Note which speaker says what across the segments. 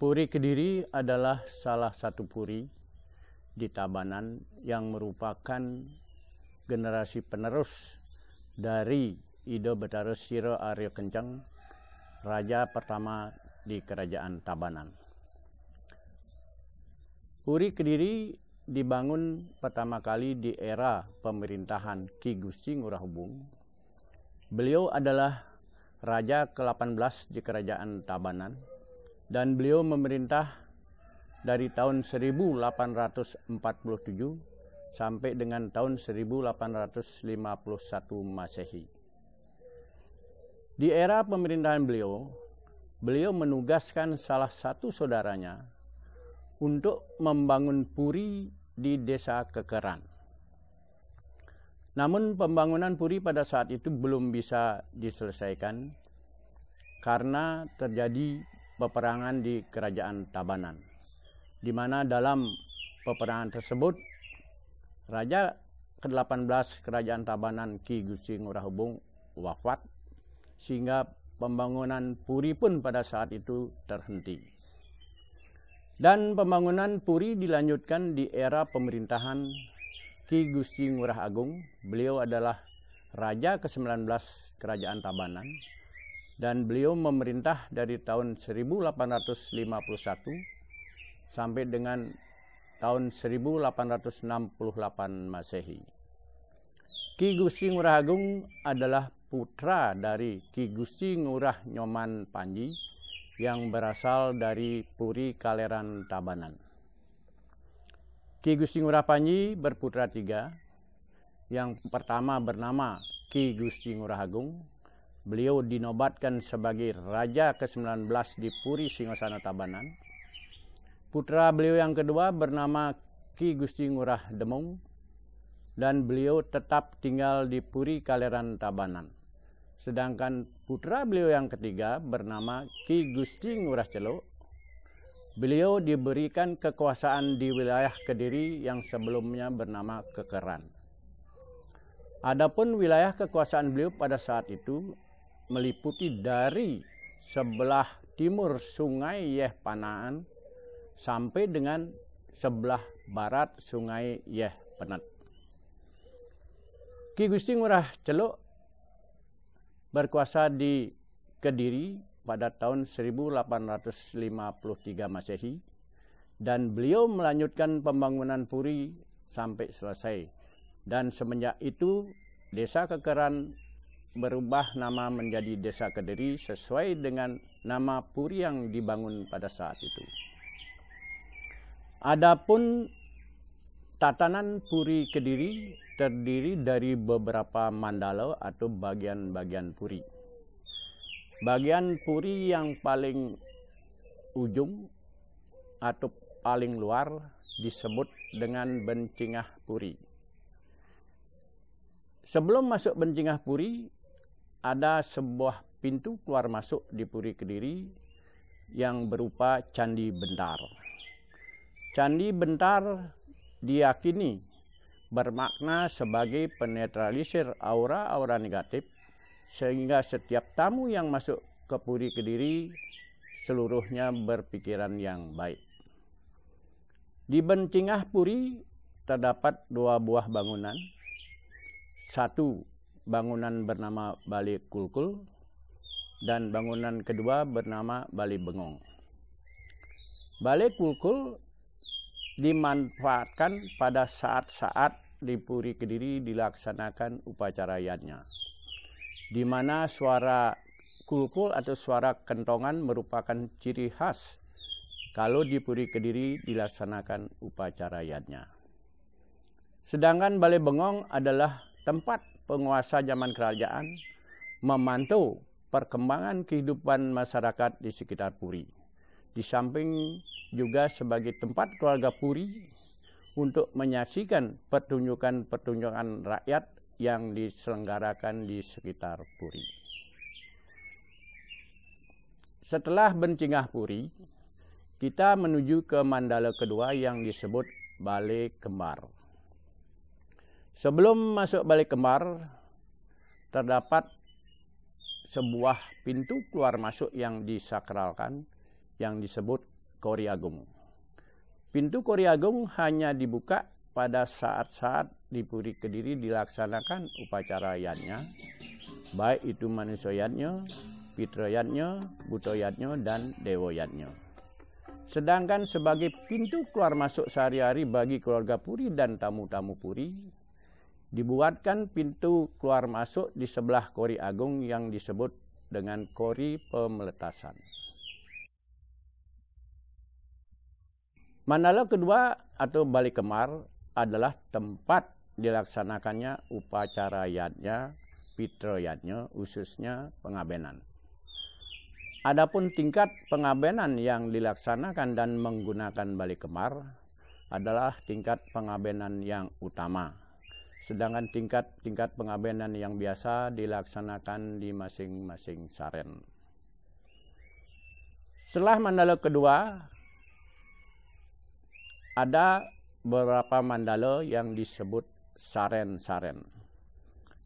Speaker 1: Puri Kediri adalah salah satu puri di Tabanan yang merupakan generasi penerus dari Ido Betara Siro Aryo Kencang, raja pertama di Kerajaan Tabanan. Puri Kediri dibangun pertama kali di era pemerintahan Ki Gusti Ngurah Hubung. Beliau adalah raja ke-18 di Kerajaan Tabanan dan beliau memerintah dari tahun 1847 sampai dengan tahun 1851 Masehi. Di era pemerintahan beliau menugaskan salah satu saudaranya untuk membangun puri di Desa Kekeran. Namun pembangunan puri pada saat itu belum bisa diselesaikan karena terjadi peperangan di Kerajaan Tabanan, di mana dalam peperangan tersebut Raja ke-18 Kerajaan Tabanan Ki Gusti Ngurah Hubung wafat, sehingga pembangunan puri pun pada saat itu terhenti. Dan pembangunan puri dilanjutkan di era pemerintahan Ki Gusti Ngurah Agung. Beliau adalah Raja ke-19 Kerajaan Tabanan dan beliau memerintah dari tahun 1851 sampai dengan tahun 1868 Masehi. Ki Gusti Ngurah Agung adalah putra dari Ki Gusti Ngurah Nyoman Panji yang berasal dari Puri Kaleran Tabanan. Ki Gusti Ngurah Panji berputra 3. Yang pertama bernama Ki Gusti Ngurah Agung. Beliau dinobatkan sebagai Raja ke-19 di Puri Singosana Tabanan. Putra beliau yang kedua bernama Ki Gusti Ngurah Demung dan beliau tetap tinggal di Puri Kaleran Tabanan. Sedangkan putra beliau yang ketiga bernama Ki Gusti Ngurah Celuk. Beliau diberikan kekuasaan di wilayah Kediri yang sebelumnya bernama Kekeran. Adapun wilayah kekuasaan beliau pada saat itu meliputi dari sebelah timur Sungai Yeh Panaan sampai dengan sebelah barat Sungai Yeh Penet. Ki Gusti Ngurah Celuk berkuasa di Kediri pada tahun 1853 Masehi dan beliau melanjutkan pembangunan puri sampai selesai. Dan semenjak itu Desa Kekeran berubah nama menjadi Desa Kediri sesuai dengan nama puri yang dibangun pada saat itu. Adapun tatanan Puri Kediri terdiri dari beberapa mandala atau bagian-bagian puri. Bagian puri yang paling ujung atau paling luar disebut dengan Bencingah Puri. Sebelum masuk Bencingah Puri, ada sebuah pintu keluar masuk di Puri Kediri yang berupa Candi Bentar. Candi Bentar diyakini bermakna sebagai penetralisir aura-aura negatif, sehingga setiap tamu yang masuk ke Puri Kediri seluruhnya berpikiran yang baik. Di Bencingah Puri terdapat 2 buah bangunan. Satu bangunan bernama Bali Kulkul dan bangunan kedua bernama Bali Bengong. Bali Kulkul dimanfaatkan pada saat-saat di Puri Kediri dilaksanakan upacara yadnya, di mana suara kulkul atau suara kentongan merupakan ciri khas kalau di Puri Kediri dilaksanakan upacara yadnya. Sedangkan Bali Bengong adalah tempat penguasa zaman kerajaan memantau perkembangan kehidupan masyarakat di sekitar Puri. Di samping juga sebagai tempat keluarga Puri untuk menyaksikan pertunjukan-pertunjukan rakyat yang diselenggarakan di sekitar Puri. Setelah Bencingah Puri, kita menuju ke mandala kedua yang disebut Balai Kembar. Sebelum masuk Balai Kembar, terdapat sebuah pintu keluar masuk yang disakralkan yang disebut Kori Agung. Pintu Kori Agung hanya dibuka pada saat-saat di Puri Kediri dilaksanakan upacara yatnya, baik itu manusia yatnya, pitra yatnya, buto yatnya, dan dewa yatnya. Sedangkan sebagai pintu keluar masuk sehari-hari bagi keluarga Puri dan tamu-tamu Puri, dibuatkan pintu keluar masuk di sebelah Kori Agung yang disebut dengan Kori Pemeletasan. Mandala kedua atau Bali Kemar adalah tempat dilaksanakannya upacara yatnya, pitra yatnya, khususnya pengabenan. Adapun tingkat pengabenan yang dilaksanakan dan menggunakan Bali Kemar adalah tingkat pengabenan yang utama. Sedangkan tingkat pengabenan yang biasa dilaksanakan di masing-masing saren. Setelah mandala kedua, ada beberapa mandala yang disebut saren-saren.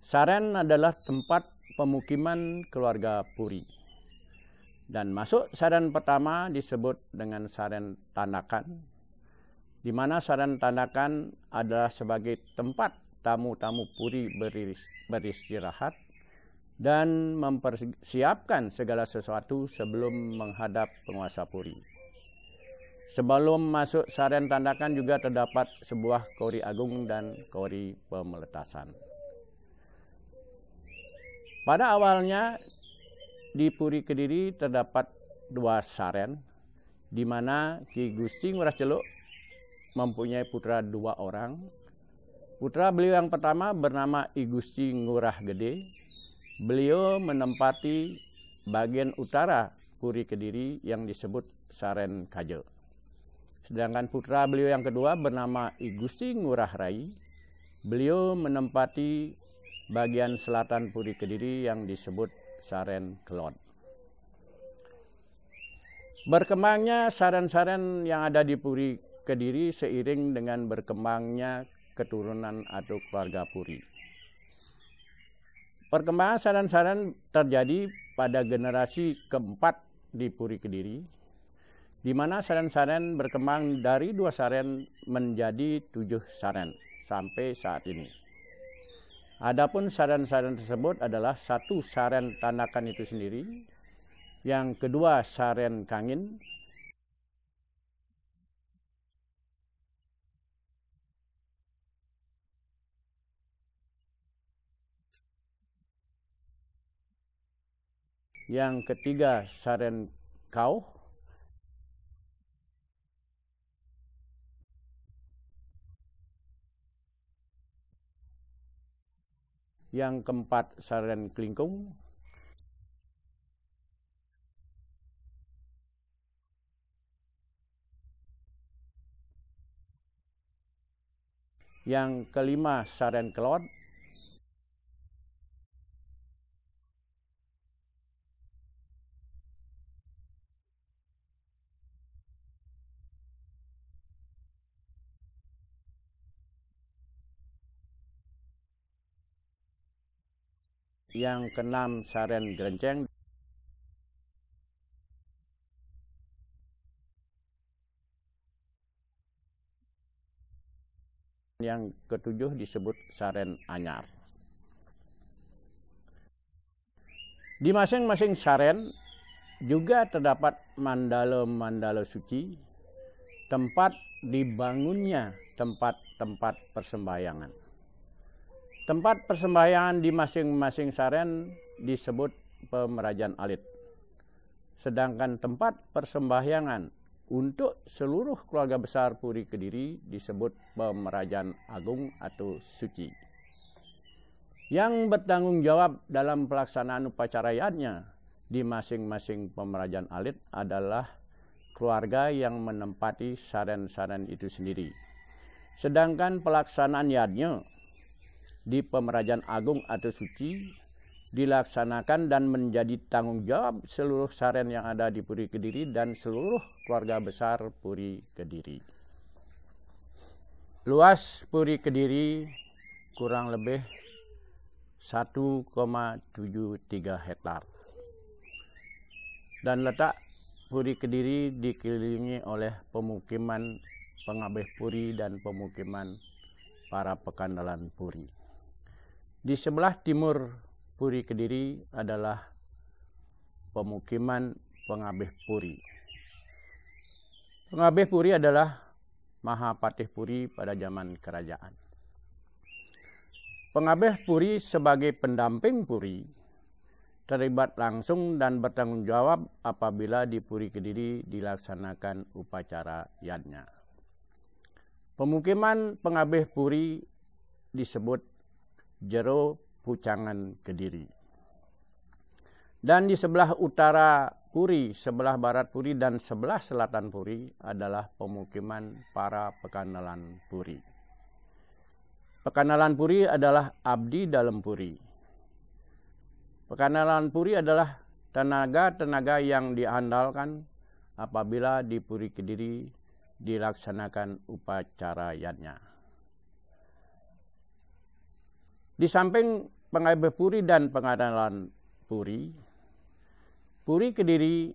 Speaker 1: Saren adalah tempat pemukiman keluarga Puri. Dan masuk saren pertama disebut dengan saren Tandakan, di mana saren Tandakan adalah sebagai tempat tamu-tamu Puri beristirahat dan mempersiapkan segala sesuatu sebelum menghadap penguasa Puri. Sebelum masuk saren Tandakan juga terdapat sebuah Kori Agung dan Kori Pemeletasan. Pada awalnya di Puri Kediri terdapat 2 saren, di mana Ki Gusti Ngurah Celuk mempunyai putra 2 orang. Putra beliau yang pertama bernama I Gusti Ngurah Gede. Beliau menempati bagian utara Puri Kediri yang disebut Saren Kaje. Sedangkan putra beliau yang kedua bernama I Gusti Ngurah Rai. Beliau menempati bagian selatan Puri Kediri yang disebut Saren Kelon. Berkembangnya saren-saren yang ada di Puri Kediri seiring dengan berkembangnya keturunan atau keluarga Puri. Perkembangan saren-saren terjadi pada generasi keempat di Puri Kediri, di mana saren-saren berkembang dari 2 saren menjadi 7 saren sampai saat ini. Adapun saren-saren tersebut adalah 1 saren Tandakan itu sendiri, yang kedua saren Kangin, yang ketiga saren Kau, yang keempat saren Klingkung, yang kelima saren Kelot, yang keenam saren Gerenceng, yang ketujuh disebut saren Anyar. Di masing-masing saren juga terdapat mandala-mandala suci, tempat dibangunnya tempat-tempat persembahyangan. Tempat persembahyangan di masing-masing saren disebut Pemerajaan Alit. Sedangkan tempat persembahyangan untuk seluruh keluarga besar Puri Kediri disebut Pemerajaan Agung atau Suci. Yang bertanggung jawab dalam pelaksanaan upacara yatnya di masing-masing Pemerajaan Alit adalah keluarga yang menempati saren-saren itu sendiri. Sedangkan pelaksanaan yatnya di Pemerajaan Agung atau Suci dilaksanakan dan menjadi tanggung jawab seluruh saren yang ada di Puri Kediri dan seluruh keluarga besar Puri Kediri. Luas Puri Kediri kurang lebih 1,73 hektar dan letak Puri Kediri dikelilingi oleh pemukiman pengabeh puri dan pemukiman para pekandalan puri. Di sebelah timur Puri Kediri adalah pemukiman pengabeh puri. Pengabeh puri adalah Mahapatih Puri pada zaman kerajaan. Pengabeh puri sebagai pendamping puri terlibat langsung dan bertanggung jawab apabila di Puri Kediri dilaksanakan upacara yadnya. Pemukiman pengabeh puri disebut Jero Pucangan Kediri. Dan di sebelah utara Puri, sebelah barat Puri, dan sebelah selatan Puri adalah pemukiman para pekandalan Puri. Pekandalan Puri adalah abdi dalam Puri. Pekandalan Puri adalah tenaga-tenaga yang diandalkan apabila di Puri Kediri dilaksanakan upacara yadnya. Di samping pengabeh puri dan pekandalan Puri, Puri Kediri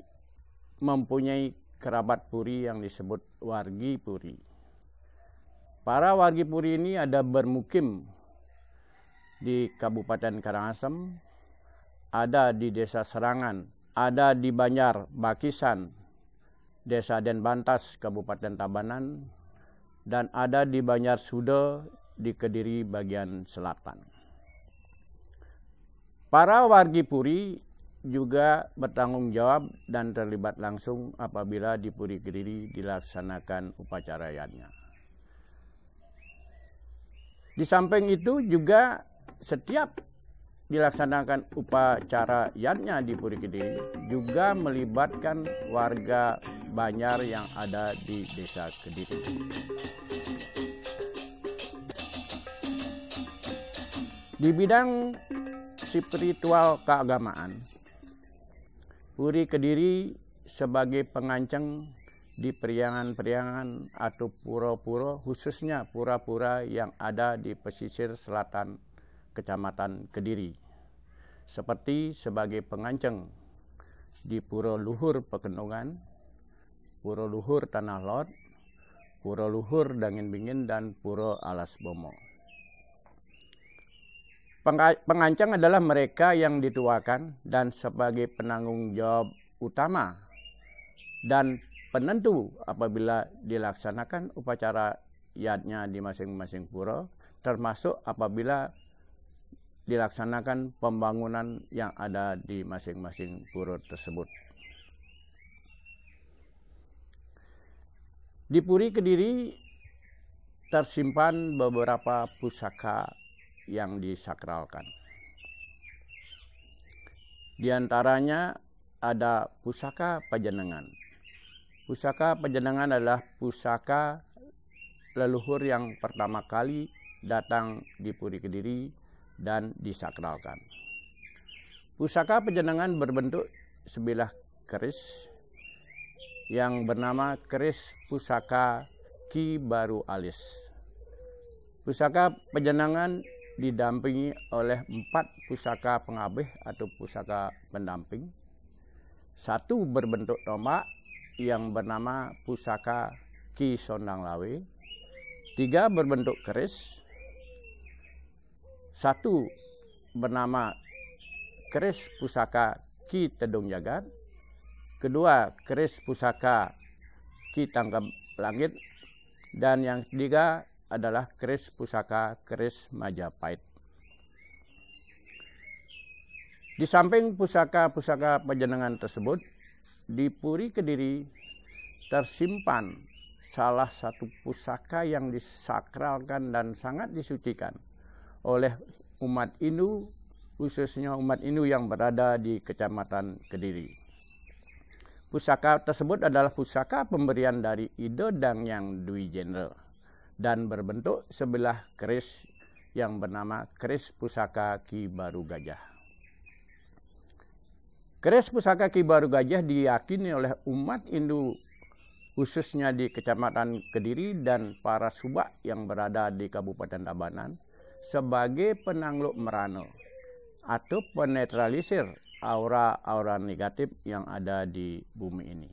Speaker 1: mempunyai kerabat Puri yang disebut wargi Puri. Para wargi Puri ini ada bermukim di Kabupaten Karangasem, ada di Desa Serangan, ada di Banjar Bakisan, Desa Denbantas, Kabupaten Tabanan, dan ada di Banjar Sude di Kediri bagian selatan. Para wargi Puri juga bertanggung jawab dan terlibat langsung apabila di Puri Kediri dilaksanakan upacara yadnya. Di samping itu juga setiap dilaksanakan upacara yadnya di Puri Kediri juga melibatkan warga Banjar yang ada di Desa Kediri. Di bidang spiritual keagamaan, Puri Kediri sebagai penganceng di periangan-periangan atau pura-pura, khususnya pura-pura yang ada di pesisir selatan Kecamatan Kediri, seperti sebagai penganceng di Pura Luhur Pekenongan, Pura Luhur Tanah Lot, Pura Luhur Dangin Bingin, dan Pura Alas Bomo. Penganceng adalah mereka yang dituakan dan sebagai penanggung jawab utama dan penentu apabila dilaksanakan upacara yadnya di masing-masing pura, termasuk apabila dilaksanakan pembangunan yang ada di masing-masing pura tersebut. Di Puri Kediri tersimpan beberapa pusaka yang disakralkan. Di antaranya ada pusaka Pajenengan. Pusaka Pajenengan adalah pusaka leluhur yang pertama kali datang di Puri Kediri dan disakralkan. Pusaka Pajenengan berbentuk sebilah keris yang bernama keris pusaka Ki Baru Alis. Pusaka Pajenengan didampingi oleh 4 pusaka pengabeh atau pusaka pendamping. 1 berbentuk tombak yang bernama pusaka Ki Sondang Lawe. 3 berbentuk keris. 1 bernama keris pusaka Ki Tedung Jagat. 2 keris pusaka Ki Tangkap Langit. Dan yang 3 adalah keris pusaka keris Majapahit. Di samping pusaka-pusaka Pajenengan tersebut, di Puri Kediri tersimpan salah satu pusaka yang disakralkan dan sangat disucikan oleh umat Hindu, khususnya umat Hindu yang berada di Kecamatan Kediri. Pusaka tersebut adalah pusaka pemberian dari Ido Dang Yang Dwi Jenderal dan berbentuk sebilah keris yang bernama keris pusaka Ki Baru Gajah. Keris pusaka Ki Baru Gajah diyakini oleh umat Hindu khususnya di Kecamatan Kediri dan para subak yang berada di Kabupaten Tabanan sebagai penanggluk merana atau penetralisir aura-aura negatif yang ada di bumi ini.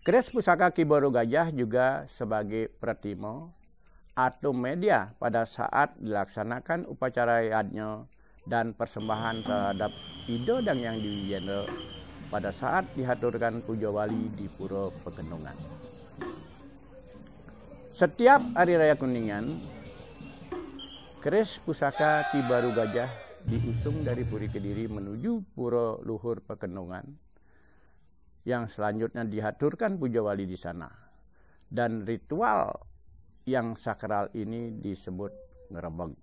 Speaker 1: Keris pusaka Ki Baru Gajah juga sebagai pratimo atau media pada saat dilaksanakan upacara yadnya dan persembahan terhadap idodang yang diwijendo pada saat dihaturkan puja wali di Pura Pegendongan. Setiap hari raya Kuningan, keris pusaka Ki Baru Gajah diusung dari Puri Kediri menuju Pura Luhur Pegendongan yang selanjutnya dihaturkan puja wali di sana. Dan ritual yang sakral ini disebut ngerebeg.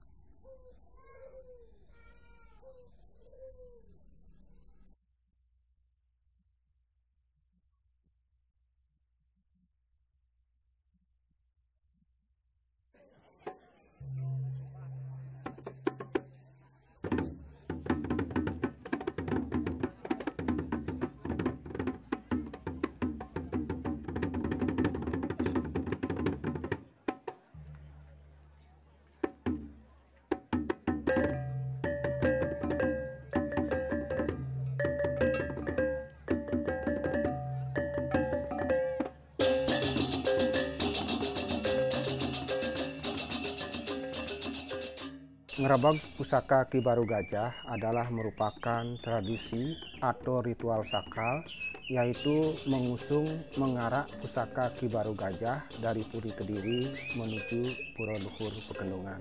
Speaker 2: Ngerebeg pusaka Ki Baru Gajah adalah merupakan tradisi atau ritual sakral, yaitu mengusung mengarak pusaka Ki Baru Gajah dari Puri Kediri menuju Pura Luhur Pegendongan.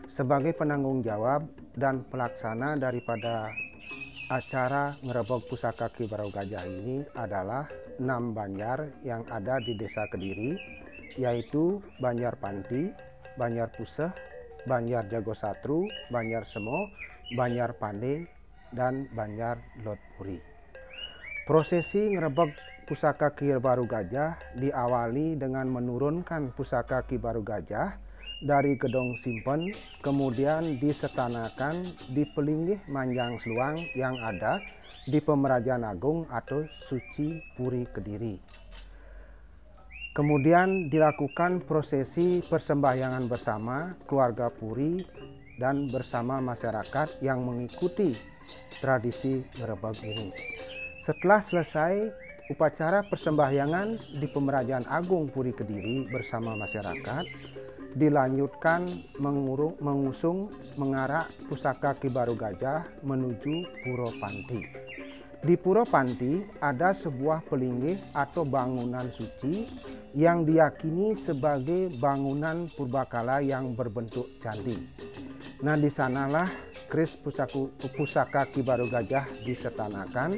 Speaker 2: Sebagai penanggung jawab dan pelaksana daripada acara ngerebeg pusaka Ki Baru Gajah ini adalah 6 banjar yang ada di Desa Kediri, yaitu Banjar Panti, Banjar Puseh, Banjar Jagosatru, Banjar Semo, Banjar Pande, dan Banjar Lotpuri. Prosesi ngerebeg pusaka Ki Baru Gajah diawali dengan menurunkan pusaka Ki Baru Gajah dari gedong simpen, kemudian disetanakan di pelinggih Manjang Sluang yang ada di Pemerajaan Agung atau Suci Puri Kediri. Kemudian dilakukan prosesi persembahyangan bersama keluarga Puri dan bersama masyarakat yang mengikuti tradisi ngerebeg ini. Setelah selesai upacara persembahyangan di Pemerajaan Agung Puri Kediri bersama masyarakat, dilanjutkan mengusung mengarak pusaka Ki Baru Gajah menuju Pura Panti. Di Pura Panti ada sebuah pelinggih atau bangunan suci yang diyakini sebagai bangunan purbakala yang berbentuk candi. Nah, di sanalah keris pusaka Ki Baru Gajah disetanakan.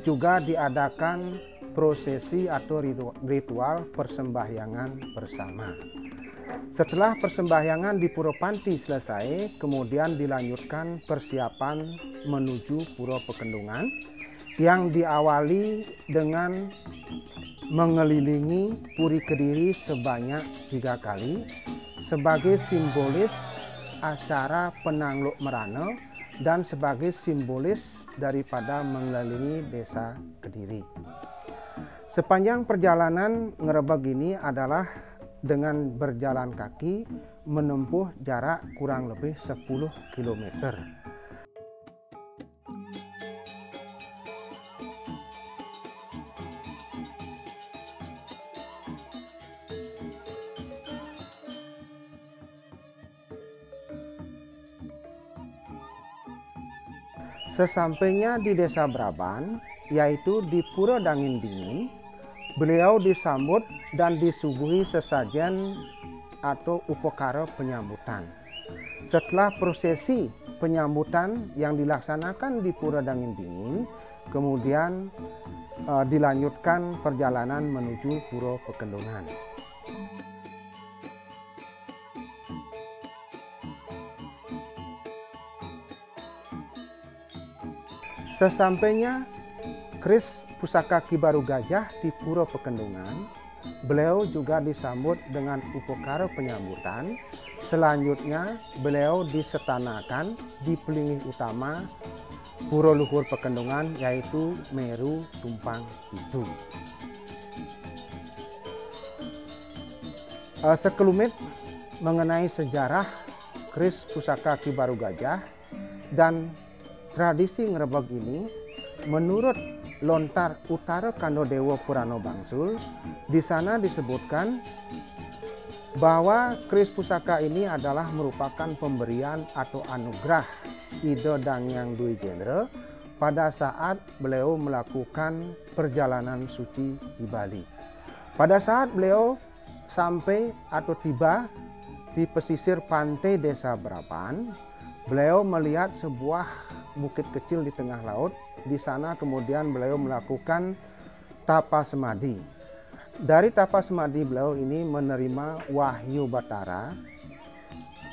Speaker 2: Juga diadakan prosesi atau ritual persembahyangan bersama. Setelah persembahyangan di Pura Panti selesai, kemudian dilanjutkan persiapan menuju Pura Pegendongan yang diawali dengan mengelilingi Puri Kediri sebanyak 3 kali sebagai simbolis acara Penangluk Merana dan sebagai simbolis daripada mengelilingi Desa Kediri. Sepanjang perjalanan ngerebeg ini adalah dengan berjalan kaki menempuh jarak kurang lebih 10 km. Sesampainya di Desa Braban, yaitu di Pura Dangin Dingin, beliau disambut dan disuguhi sesajen atau upakara penyambutan. Setelah prosesi penyambutan yang dilaksanakan di Pura Dangin Dingin, kemudian dilanjutkan perjalanan menuju Pura Pegendongan. Sesampainya keris pusaka Ki Baru Gajah di Pura Pegendongan, beliau juga disambut dengan upakara penyambutan. Selanjutnya beliau disetanakan di pelinggih utama Pura Luhur Pegendongan, yaitu Meru Tumpang Itu. Sekelumit mengenai sejarah keris pusaka Ki Baru Gajah dan tradisi ngerebeg ini, menurut Lontar Utara Kandodewo Purano Bangsul. Di sana disebutkan bahwa keris pusaka ini adalah merupakan pemberian atau anugerah Ida Dangyang Dwi Jendra pada saat beliau melakukan perjalanan suci di Bali. Pada saat beliau sampai atau tiba di pesisir pantai Desa Braban, beliau melihat sebuah bukit kecil di tengah laut. Di sana kemudian beliau melakukan tapa semadi. Dari tapa semadi beliau ini menerima wahyu Batara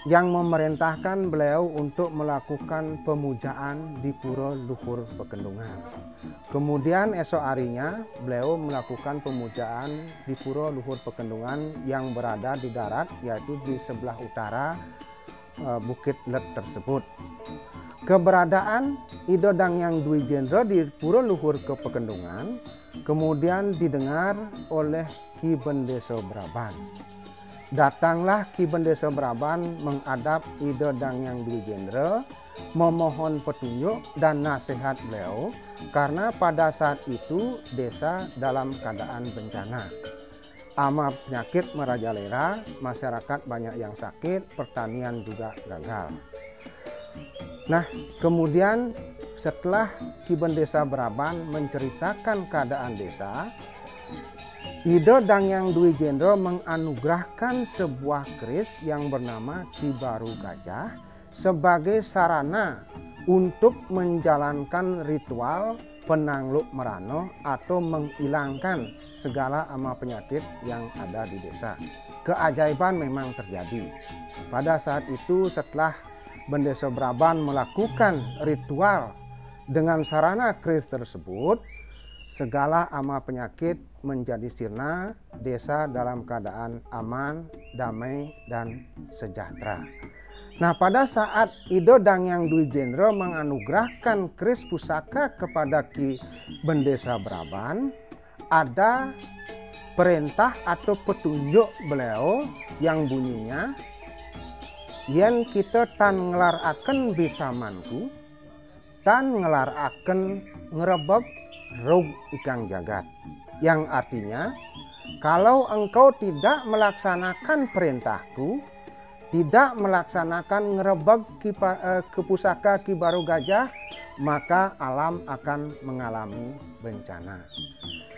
Speaker 2: yang memerintahkan beliau untuk melakukan pemujaan di Pura Luhur Pekendungan. Kemudian esok harinya beliau melakukan pemujaan di Pura Luhur Pekendungan yang berada di darat, yaitu di sebelah utara Bukit Let tersebut. Keberadaan Ida Dangyang Dwi Jendra di Pura Luhur Pekendungan kemudian didengar oleh Ki Bendeso Braban. Datanglah Ki Bendeso Braban menghadap Ida Dangyang Dwi Jendra, memohon petunjuk dan nasihat beliau karena pada saat itu desa dalam keadaan bencana. Ama penyakit merajalela, masyarakat banyak yang sakit, pertanian juga gagal. Nah, kemudian setelah Ki Bendeso Braban menceritakan keadaan desa, Ida Dangyang Dwi Jendra menganugerahkan sebuah keris yang bernama Ki Baru Gajah sebagai sarana untuk menjalankan ritual penangluk merano atau menghilangkan segala ama penyakit yang ada di desa. Keajaiban memang terjadi. Pada saat itu setelah Bendeso Braban melakukan ritual dengan sarana keris tersebut, segala ama penyakit menjadi sirna, desa dalam keadaan aman, damai, dan sejahtera. Nah, pada saat Ida Dangyang Dwi Jendra menganugerahkan keris pusaka kepada Ki Bendeso Braban, ada perintah atau petunjuk beliau yang bunyinya, yen kita tan ngelaraken bisa manku, tan ngelaraken ngerebek rug ikang jagat. Yang artinya, kalau engkau tidak melaksanakan perintahku, tidak melaksanakan ngerebek ke pusaka Ki Baru Gajah, maka alam akan mengalami bencana.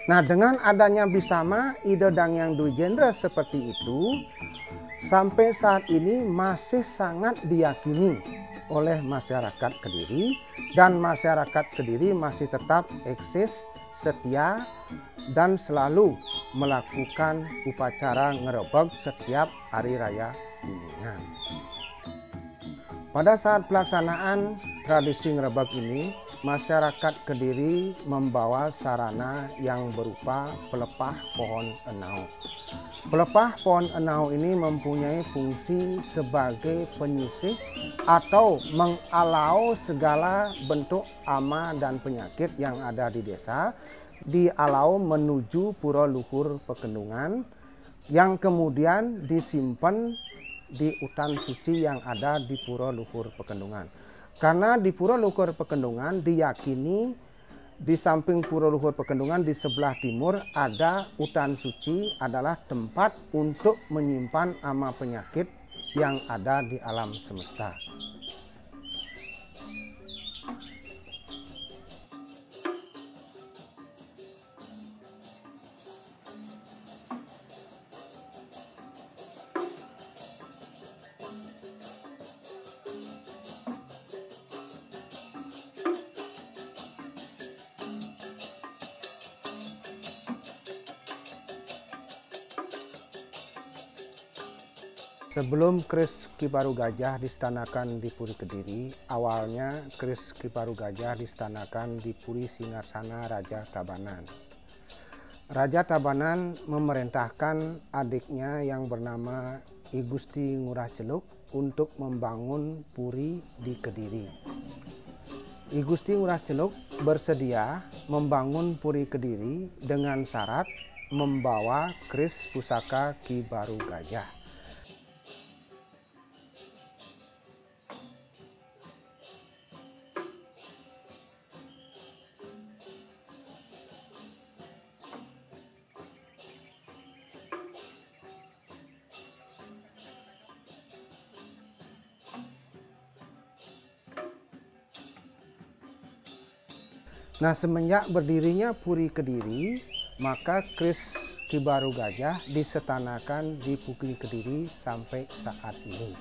Speaker 2: Nah, dengan adanya Bisama Ida Dangyang Dwi Jendra seperti itu, sampai saat ini masih sangat diyakini oleh masyarakat Kediri, dan masyarakat Kediri masih tetap eksis, setia, dan selalu melakukan upacara ngerebek setiap hari raya Kuningan. Pada saat pelaksanaan tradisi ngerebek ini, masyarakat Kediri membawa sarana yang berupa pelepah pohon enau. Pelepah pohon enau ini mempunyai fungsi sebagai penyisih atau mengalau segala bentuk ama dan penyakit yang ada di desa, dialau menuju Pura Luhur Pekendungan yang kemudian disimpan di hutan suci yang ada di Pura Luhur Pekendungan. Karena di Pura Luhur Pekendungan diyakini di samping Pura Luhur Pekendungan di sebelah timur ada hutan suci, adalah tempat untuk menyimpan ama penyakit yang ada di alam semesta. Sebelum keris Ki Baru Gajah disetanakan di Puri Kediri, awalnya keris Ki Baru Gajah disetanakan di Puri Singarsana Raja Tabanan. Raja Tabanan memerintahkan adiknya yang bernama I Gusti Ngurah Celuk untuk membangun puri di Kediri. I Gusti Ngurah Celuk bersedia membangun puri Kediri dengan syarat membawa keris pusaka Ki Baru Gajah. Nah, semenjak berdirinya Puri Kediri, maka keris Ki Baru Gajah disetanakan di Puri Kediri sampai saat ini.